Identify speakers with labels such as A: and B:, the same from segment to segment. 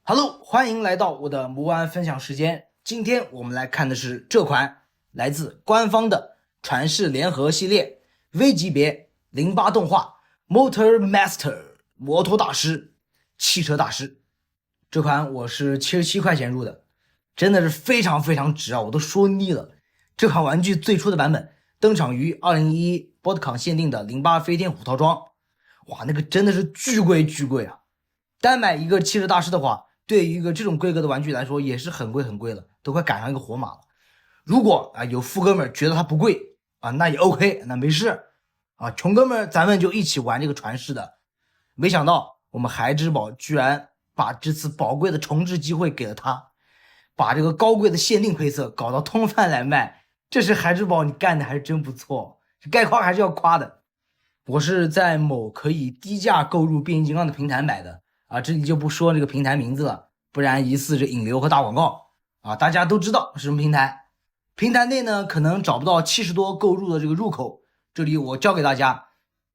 A: Hello，欢迎来到我的魔玩分享时间。今天我们来看的是这款来自官方的传世联合系列 V 级别08动画 Motor Master 摩托大师汽车大师。这款我是77块钱入的，真的是非常非常值啊！我都说腻了。这款玩具最初的版本登场于2011 BODCON 限定的08飞天虎套装，哇，那个真的是巨贵啊！单买一个汽车大师的话，对于一个这种规格的玩具来说也是很贵了，都快赶上一个活马了。如果有富哥们觉得它不贵那也 OK， 那没事穷哥们咱们就一起玩这个传世的。没想到我们孩之宝居然把这次宝贵的重置机会给了他，把这个高贵的限定配色搞到通贩来卖，这是孩之宝你干的还是真不错，该夸还是要夸的。我是在某可以低价购入变形金刚的平台买的这里就不说这个平台名字了，不然疑似这引流和打广告大家都知道是什么平台。平台内呢可能找不到70多购入的这个入口，这里我教给大家，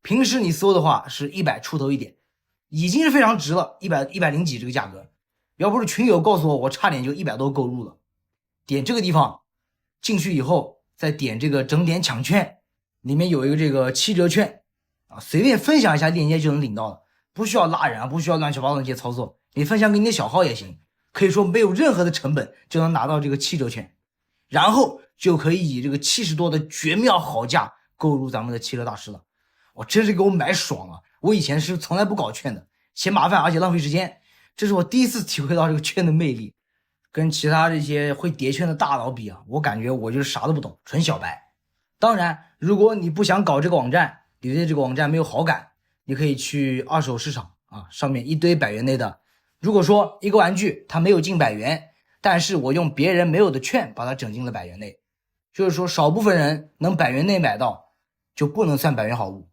A: 平时你搜的话是100出头一点，已经是非常值了，100零几这个价格，要不是群友告诉我，我差点就100多购入了。点这个地方进去以后，再点这个整点抢券，里面有一个这个7折券随便分享一下链接就能领到了，不需要拉人不需要乱七八糟的这些操作，你分享给你的小号也行，可以说没有任何的成本就能拿到这个7折券，然后就可以以这个70多的绝妙好价购入咱们的汽车大师了。我真是给我买爽了，我以前是从来不搞券的，嫌麻烦而且浪费时间，这是我第一次体会到这个券的魅力。跟其他这些会叠券的大佬比我感觉我就是啥都不懂，纯小白。当然如果你不想搞这个网站，你对这个网站没有好感，你可以去二手市场上面一堆100元内的。如果说一个玩具它没有进100元，但是我用别人没有的券把它整进了100元内，就是说少部分人能100元内买到就不能算100元好物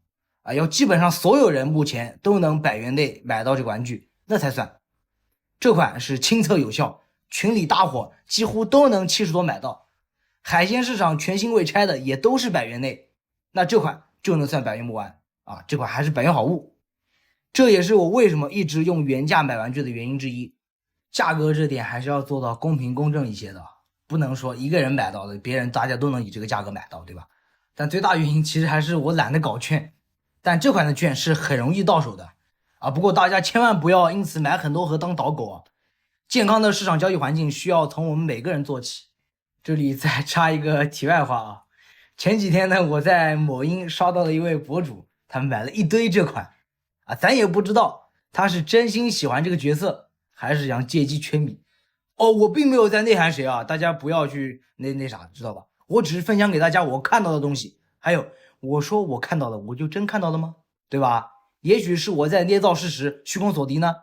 A: 要基本上所有人目前都能100元内买到这个玩具那才算。这款是亲测有效，群里大伙几乎都能70多买到，海鲜市场全新未拆的也都是100元内，那这款就能算100元魔玩这款还是100元好物。这也是我为什么一直用原价买玩具的原因之一，价格这点还是要做到公平公正一些的，不能说一个人买到的别人大家都能以这个价格买到，对吧？但最大原因其实还是我懒得搞券，但这款的券是很容易到手的不过大家千万不要因此买很多盒当导狗健康的市场交易环境需要从我们每个人做起。这里再插一个题外话前几天呢我在某音刷到了一位博主，他买了一堆这款咱也不知道他是真心喜欢这个角色还是想借机圈米我并没有在内涵谁大家不要去那啥知道吧，我只是分享给大家我看到的东西，还有我说我看到的我就真看到了吗？对吧？也许是我在捏造事实虚空所敌呢，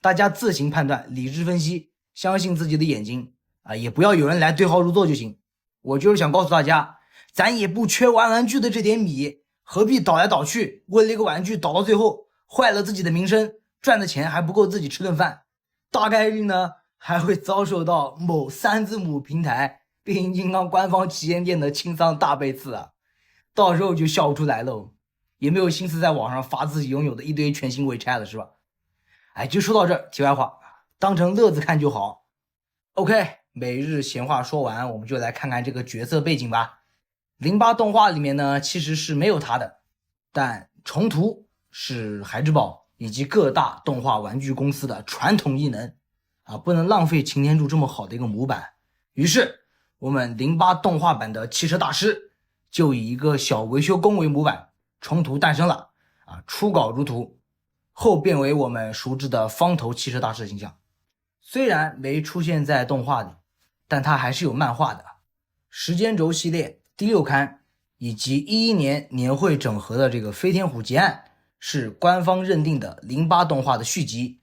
A: 大家自行判断，理智分析，相信自己的眼睛也不要有人来对号入座就行。我就是想告诉大家，咱也不缺玩玩具的这点米，何必倒来倒去，为了一个玩具倒到最后坏了自己的名声，赚的钱还不够自己吃顿饭，大概率呢还会遭受到某3字母平台变形金刚官方旗舰店的清仓大背刺到时候就笑不出来喽，也没有心思在网上发自己拥有的一堆全新未拆了，是吧？就说到这儿，题外话，当成乐子看就好。OK， 每日闲话说完，我们就来看看这个角色背景吧。08动画里面呢其实是没有他的，但重涂是孩之宝以及各大动画玩具公司的传统异能不能浪费擎天柱这么好的一个模板。于是我们08动画版的汽车大师就以一个小维修工为模板，重涂诞生了初稿如图，后变为我们熟知的方头汽车大师形象。虽然没出现在动画里，但它还是有漫画的。时间轴系列第6刊以及11年年会整合的这个飞天虎结案是官方认定的08动画的续集，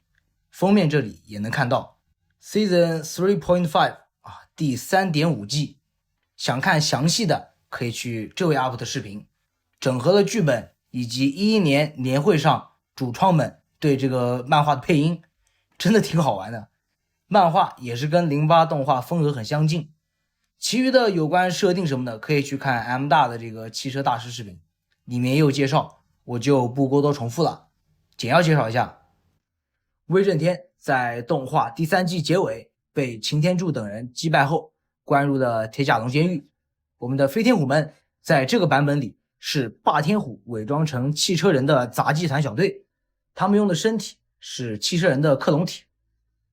A: 封面这里也能看到 Season 3.5第 3.5 季。想看详细的可以去这位 UP 的视频，整合了剧本以及11年年会上主创们对这个漫画的配音，真的挺好玩的。漫画也是跟08动画风格很相近，其余的有关设定什么的可以去看 M 大的这个汽车大师视频，里面也有介绍，我就不过多重复了。简要介绍一下，威震天在动画第3季结尾被擎天柱等人击败后，关入了铁甲龙监狱。我们的飞天虎们在这个版本里是霸天虎伪装成汽车人的杂技团小队，他们用的身体是汽车人的克隆体。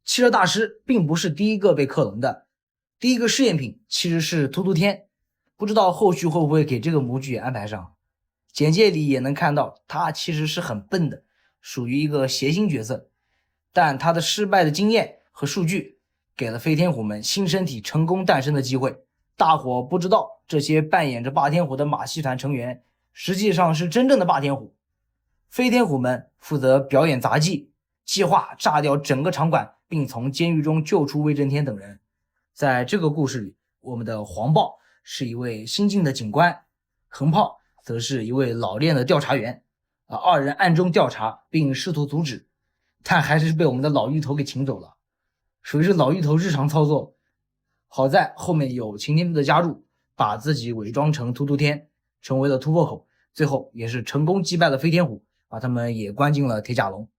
A: 汽车大师并不是第一个被克隆的，第一个试验品其实是突突天，不知道后续会不会给这个模具也安排上。简介里也能看到他其实是很笨的，属于一个谐星角色，但他的失败的经验和数据给了飞天虎们新身体成功诞生的机会。大伙不知道这些扮演着霸天虎的马戏团成员实际上是真正的霸天虎。飞天虎们负责表演杂技，计划炸掉整个场馆，并从监狱中救出威震天等人。在这个故事里，我们的黄豹是一位新晋的警官，横炮则是一位老练的调查员。二人暗中调查并试图阻止，但还是被我们的老芋头给请走了，属于是老芋头日常操作。好在后面有擎天柱的加入，把自己伪装成突突天，成为了突破口，最后也是成功击败了飞天虎，把他们也关进了铁甲龙。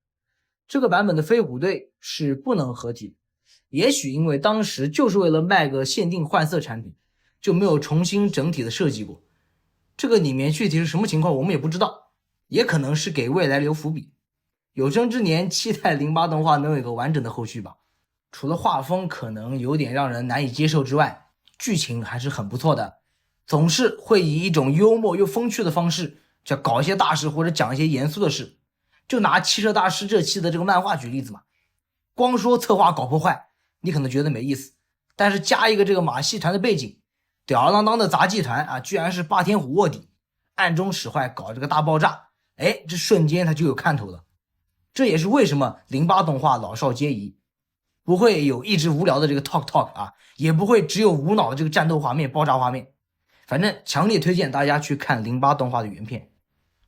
A: 这个版本的飞虎队是不能合体，也许因为当时就是为了卖个限定换色产品，就没有重新整体的设计过。这个里面具体是什么情况我们也不知道，也可能是给未来留伏笔。有生之年期待08动画能有一个完整的后续吧。除了画风可能有点让人难以接受之外，剧情还是很不错的，总是会以一种幽默又风趣的方式就搞一些大事或者讲一些严肃的事。就拿汽车大师这期的这个漫画举例子嘛，光说策划搞破坏你可能觉得没意思，但是加一个这个马戏团的背景，吊儿郎当的杂技团啊，居然是霸天虎卧底，暗中使坏搞这个大爆炸，这瞬间他就有看头了。这也是为什么08动画老少皆宜，不会有一直无聊的这个 talk 啊，也不会只有无脑的这个战斗画面、爆炸画面。反正强烈推荐大家去看08动画的原片。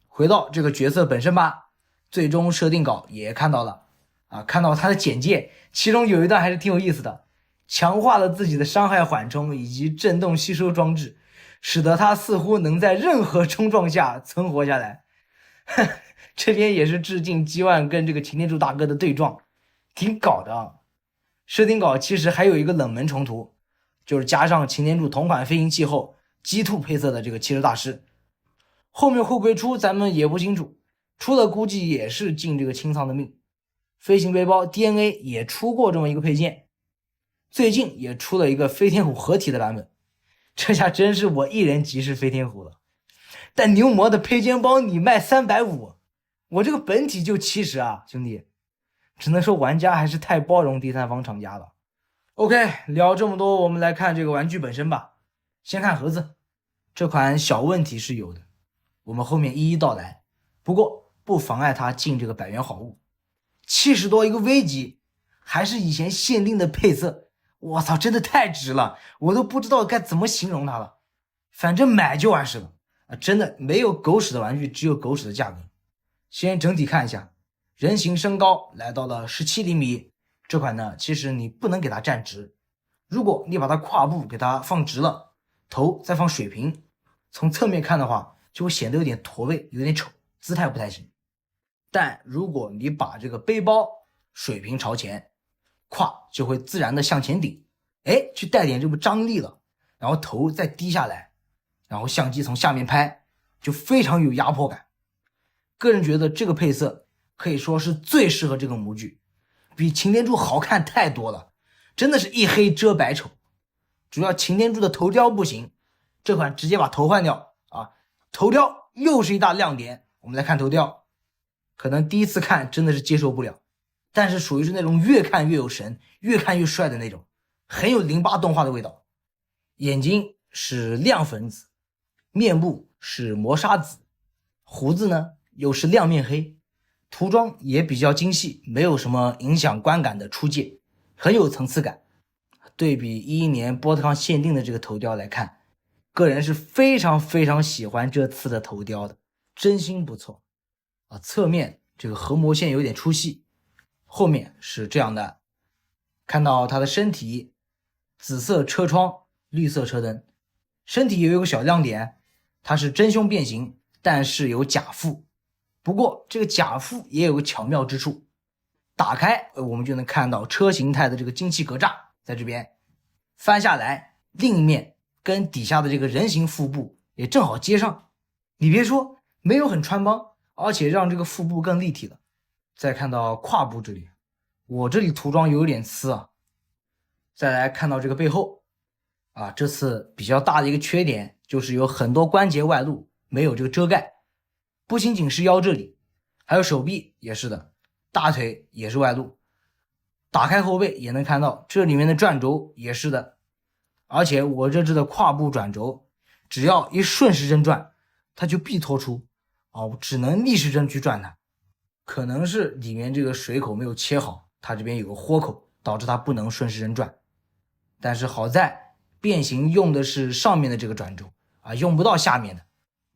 A: 回到这个角色本身吧，最终设定稿也看到了看到他的简介，其中有一段还是挺有意思的，强化了自己的伤害缓冲以及震动吸收装置，使得他似乎能在任何冲撞下存活下来。这边也是致敬G1跟这个擎天柱大哥的对撞，挺搞的啊。设定稿其实还有一个冷门冲突，就是加上擎天柱同款飞行器后G2配色的这个汽车大师，后面会不会出咱们也不清楚，出了估计也是进这个清仓的命。飞行背包 DNA 也出过这么一个配件，最近也出了一个飞天虎合体的版本，这下真是我一人即是飞天虎了。但牛魔的配件包你卖350，我这个本体就70啊，兄弟，只能说玩家还是太包容第三方厂家了。OK， 聊这么多，我们来看这个玩具本身吧。先看盒子，这款小问题是有的，我们后面一一道来，不过不妨碍它进这个100元好物。70多一个 V 级，还是以前限定的配色，我操，真的太值了，我都不知道该怎么形容它了。反正买就完事了真的没有狗屎的玩具，只有狗屎的价格。先整体看一下，人形身高来到了17厘米，这款呢其实你不能给它站直，如果你把它胯部给它放直了，头再放水平，从侧面看的话就会显得有点驼背，有点丑，姿态不太行。但如果你把这个背包水平朝前，胯就会自然的向前顶，去带点这个张力了，然后头再低下来，然后相机从下面拍，就非常有压迫感。个人觉得这个配色可以说是最适合这个模具，比擎天柱好看太多了，真的是一黑遮百丑。主要擎天柱的头雕不行，这款直接把头换掉头雕又是一大亮点。我们来看头雕，可能第一次看真的是接受不了，但是属于是那种越看越有神，越看越帅的那种，很有08动画的味道。眼睛是亮粉紫，面部是磨砂紫，胡子呢又是亮面黑，涂装也比较精细，没有什么影响观感的出界，很有层次感。对比11年波特康限定的这个头雕来看，个人是非常非常喜欢这次的头雕的，真心不错侧面这个核膜线有点出戏，后面是这样的，看到它的身体，紫色车窗，绿色车灯，身体也有个小亮点，它是真胸变形，但是有假腹。不过这个假腹也有个巧妙之处，打开我们就能看到车形态的这个进气格栅在这边，翻下来另一面跟底下的这个人形腹部也正好接上。你别说，没有很穿帮，而且让这个腹部更立体了。再看到胯部这里，我这里涂装有点呲啊。再来看到这个背后啊，这次比较大的一个缺点就是有很多关节外露，没有这个遮盖。不仅仅是腰这里，还有手臂也是的，大腿也是外露。打开后背也能看到这里面的转轴也是的，而且我这只的胯部转轴只要一顺时针转它就必脱出我只能逆时针去转它。可能是里面这个水口没有切好，它这边有个豁口，导致它不能顺时针转。但是好在变形用的是上面的这个转轴用不到下面的，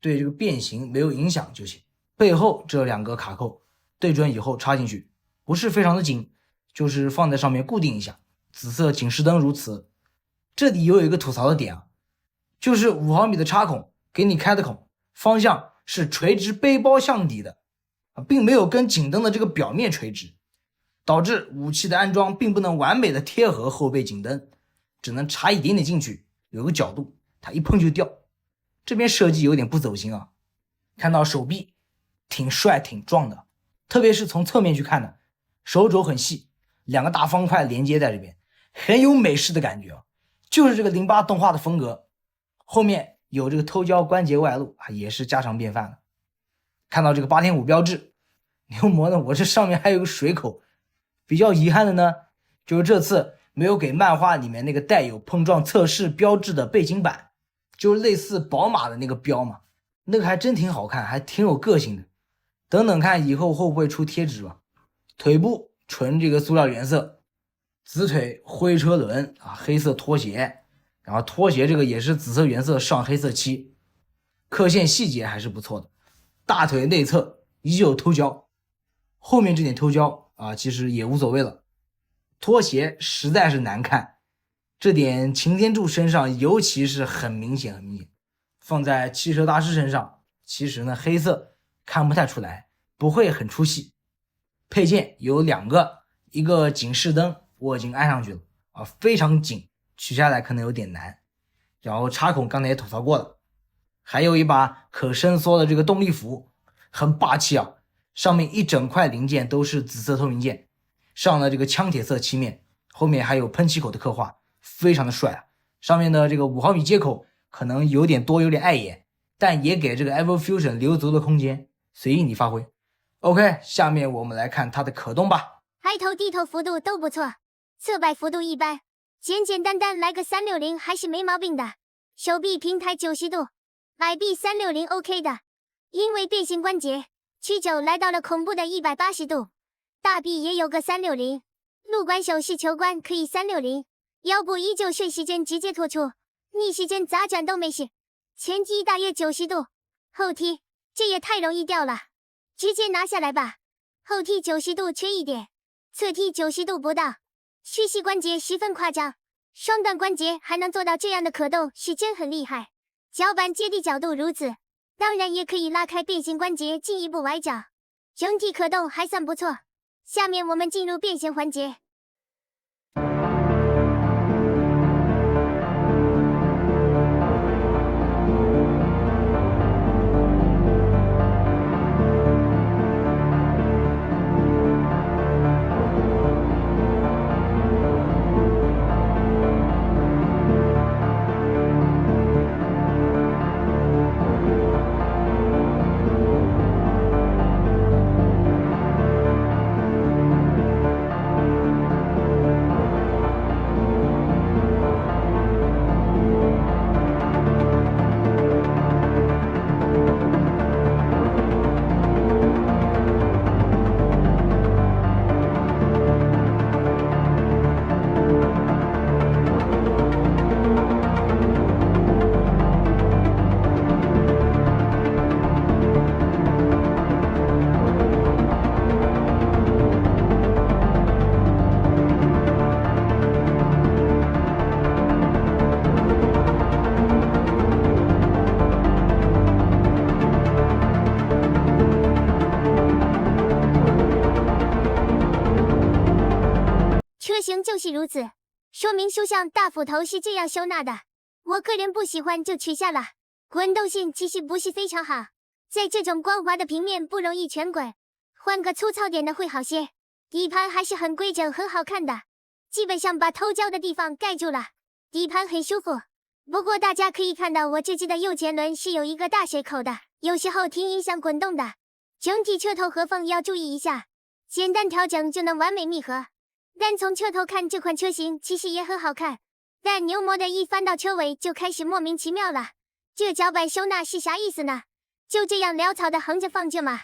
A: 对这个变形没有影响就行。背后这两个卡扣对准以后插进去，不是非常的紧，就是放在上面固定一下。紫色警示灯如此。这里又有一个吐槽的点就是5毫米的插孔给你开的孔方向是垂直背包向底的并没有跟警灯的这个表面垂直，导致武器的安装并不能完美的贴合后背警灯，只能插一点点进去，有个角度，它一碰就掉。这边设计有点不走心看到手臂挺帅挺壮的，特别是从侧面去看的，手肘很细，两个大方块连接在这边，很有美式的感觉就是这个08动画的风格。后面有这个偷胶关节外露也是家常便饭了。看到这个8.5标志，牛魔呢，我这上面还有个水口。比较遗憾的呢，就是这次没有给漫画里面那个带有碰撞测试标志的背景板，就是类似宝马的那个标嘛，那个还真挺好看，还挺有个性的。等等看以后会不会出贴纸吧。腿部纯这个塑料原色，紫腿灰车轮黑色拖鞋，然后拖鞋这个也是紫色原色上黑色漆，刻线细节还是不错的。大腿内侧依旧偷胶，后面这点偷胶其实也无所谓了。拖鞋实在是难看，这点擎天柱身上尤其是很明显。放在汽车大师身上，其实呢黑色看不太出来，不会很出戏。配件有2个，一个警示灯我已经安上去了非常紧，取下来可能有点难。然后插孔刚才也吐槽过了，还有一把可伸缩的这个动力斧，很霸气上面一整块零件都是紫色透明件，上了这个枪铁色漆面，后面还有喷漆口的刻画，非常的帅上面的这个5毫米接口可能有点多，有点碍眼，但也给这个 Evolution 留足了空间，随意你发挥。OK， 下面我们来看它的可动吧。
B: 抬头低头幅度都不错，侧摆幅度一般，简简单单来个360还是没毛病的。手臂平抬90度，矮臂360 OK 的。因为变形关节，曲肘来到了恐怖的180度。大臂也有个360，路管手势球关可以360，腰部依旧顺时针直接拖出，逆时针咋转都没事。前踢大约90度，后踢这也太容易掉了，直接拿下来吧。后踢90度缺一点，侧踢90度不到，屈膝关节十分夸张，双段关节还能做到这样的可动是真很厉害。脚板接地角度如此，当然也可以拉开变形关节进一步崴脚，整体可动还算不错。下面我们进入变形环节。是如此，说明书上大斧头是这样收纳的。我个人不喜欢就取下了。滚动性其实不是非常好，在这种光滑的平面不容易全滚，换个粗糙点的会好些。底盘还是很规整很好看的，基本上把偷胶的地方盖住了，底盘很舒服。不过大家可以看到我这只的右前轮是有一个大水口的，有时候挺影响滚动的。整体车头合缝要注意一下，简单调整就能完美密合。单从车头看这款车型其实也很好看，但牛魔的一翻到车尾就开始莫名其妙了。这脚板收纳是啥意思呢？就这样潦草的横着放着吗？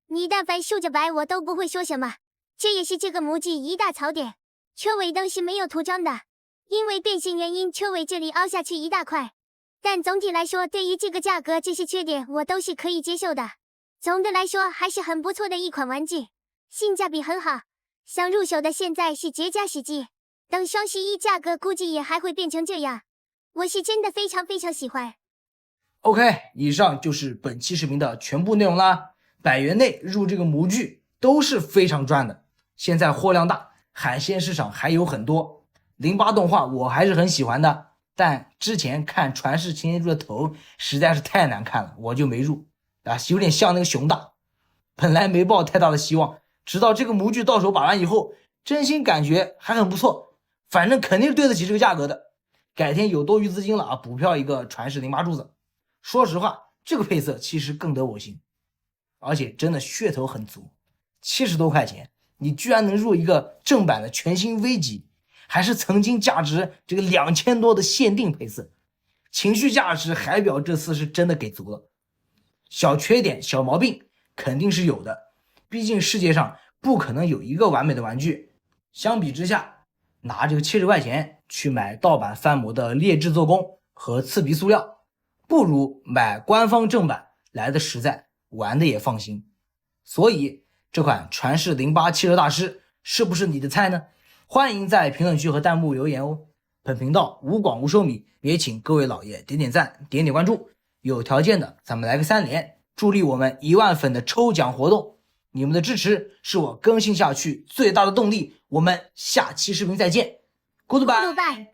B: 你但凡竖着摆我都不会说什么，这也是这个模具一大槽点。车尾灯是没有涂装的，因为变形原因车尾这里凹下去一大块，但总体来说对于这个价格这些缺点我都是可以接受的。总的来说还是很不错的一款玩具，性价比很好，想入手的现在是绝佳时机，等双11价格估计也还会变成这样。我是真的非常非常喜欢。
A: OK， 以上就是本期视频的全部内容啦。100元内入这个模具都是非常赚的，现在货量大，海鲜市场还有很多。08动画我还是很喜欢的，但之前看传世擎天柱的头实在是太难看了，我就没入啊，有点像那个熊大。本来没抱太大的希望，直到这个模具到手把玩以后，真心感觉还很不错，反正肯定是对得起这个价格的。改天有多余资金了啊，补票一个传世08柱子。说实话，这个配色其实更得我心，而且真的噱头很足。70多块钱，你居然能入一个正版的全新 V 级，还是曾经价值这个2000多的限定配色，情绪价值海表这次是真的给足了。小缺点小毛病肯定是有的，毕竟世界上不可能有一个完美的玩具。相比之下，拿这个70块钱去买盗版翻模的劣质做工和刺鼻塑料，不如买官方正版来的实在，玩的也放心。所以这款传世08汽车大师是不是你的菜呢？欢迎在评论区和弹幕留言哦。本频道无广无收米，也请各位老爷点点赞，点点关注。有条件的咱们来个3连，助力我们1万粉的抽奖活动。你们的支持是我更新下去最大的动力。我们下期视频再见 ，Goodbye。